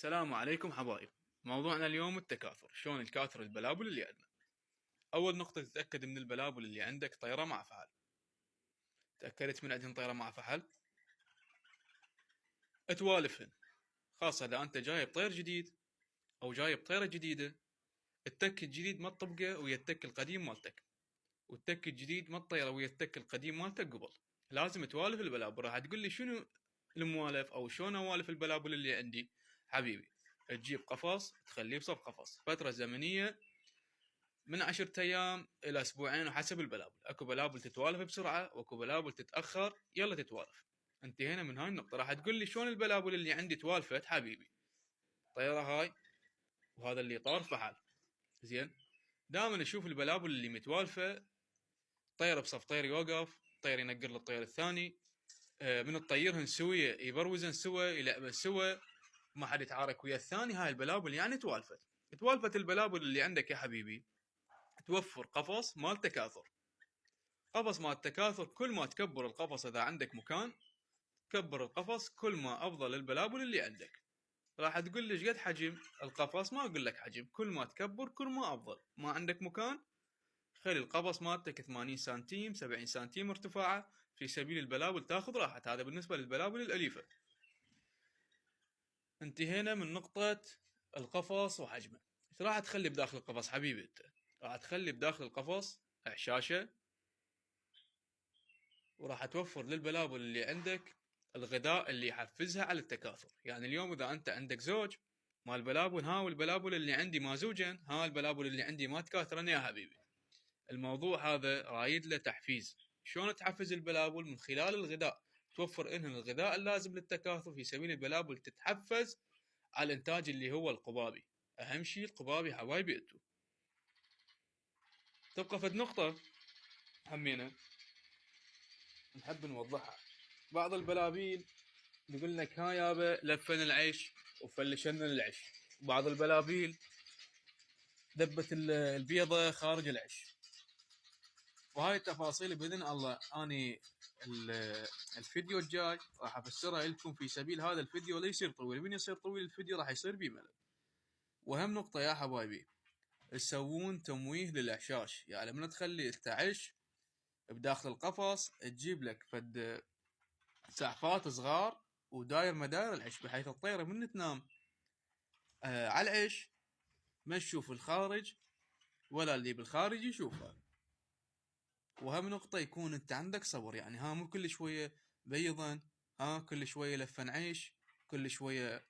السلام عليكم حبايب. موضوعنا اليوم التكاثر، شلون نكاثر البلابل اللي عندنا. اول نقطة، تتأكد من البلابل اللي عندك طيرة مع فحل. تأكدت من عندهن طيرة مع فحل، توالفهن، خاصة اذا انت جايب طير جديد او جايب طيرة جديدة. التك الجديد ما تطبقه ويا التك القديم مالتك، والتك الجديد ما تطيره ويا التك القديم مالتك قبل. لازم توالف البلابل. راح تقول لي شنو الموالف او شلون اوالف البلابل اللي عندي؟ حبيبي، تجيب قفص تخليه بصف قفص فترة زمنية من 10 ايام الى اسبوعين وحسب البلابل. اكو بلابل تتوالف بسرعه واكو بلابل تتاخر، يلا تتوالف. انتهينا من هاي النقطه. راح تقول لي شلون البلابل اللي عندي توالفت؟ حبيبي، طيره هاي وهذا اللي طار فحل. زين، دائما اشوف البلابل اللي متوالفه، طير بصف طير يوقف، طير ينقر للطير الثاني، من الطيرهن سويه يبروزن سوا يلعبن سوا، ما حد يتعارك ويا الثاني. هاي البلابل يعني توالفت البلابل اللي عندك يا حبيبي. توفر قفص مال تكاثر. قفص مال التكاثر، كل ما تكبر القفص اذا عندك مكان كبر القفص كل ما افضل البلابل اللي عندك. راح تقول لي ايش قد حجم القفص؟ ما اقول لك حجم، كل ما تكبر كل ما افضل. ما عندك مكان، خلي القفص مالتك 80 سنتيم 70 سنتيم ارتفاعه في سبيل البلابل تاخذ راحت. هذا بالنسبه للبلابل الاليفه. انتهينا من نقطه القفص وحجمه. ايش راح تخلي بداخل القفص حبيبي انت؟ راح تخلي بداخل القفص اعشاشه، وراح توفر للبلابل اللي عندك الغذاء اللي يحفزها على التكاثر. يعني اليوم اذا انت عندك زوج مال بلابل، ها والبلابل اللي عندي ما زوجين، ها البلابل اللي عندي ما تكاثرن يا حبيبي. الموضوع هذا رايد له تحفيز. شلون تحفز البلابل؟ من خلال الغذاء. توفر لهم الغذاء اللازم للتكاثر في سبيل البلابل تتحفز على الانتاج اللي هو القبابي. اهم شيء القبابي حبايبي انتو. تبقى فد نقطة همينة نحب نوضحها. بعض البلابيل يقول لك ها يابا لفن العيش وفلشن العيش. بعض البلابيل دبت البيضة خارج العيش. وهاي التفاصيل باذن الله اني الفيديو الجاي راح افسرها لكم في سبيل هذا الفيديو لا يصير طويل. من يصير طويل الفيديو راح يصير بيه ملل. واهم نقطة يا حبايبي، تسوون تمويه للاعشاش. يعني من تخلي تعيش بداخل القفص تجيب لك فد سعفات صغار وداير مداير العيش، بحيث الطيرة من تنام على العيش ما تشوف الخارج ولا اللي بالخارج يشوفه. وهم نقطة يكون انت عندك صبر. يعني ها مو كل شوية بيضا، ها كل شوية لفن عيش، كل شوية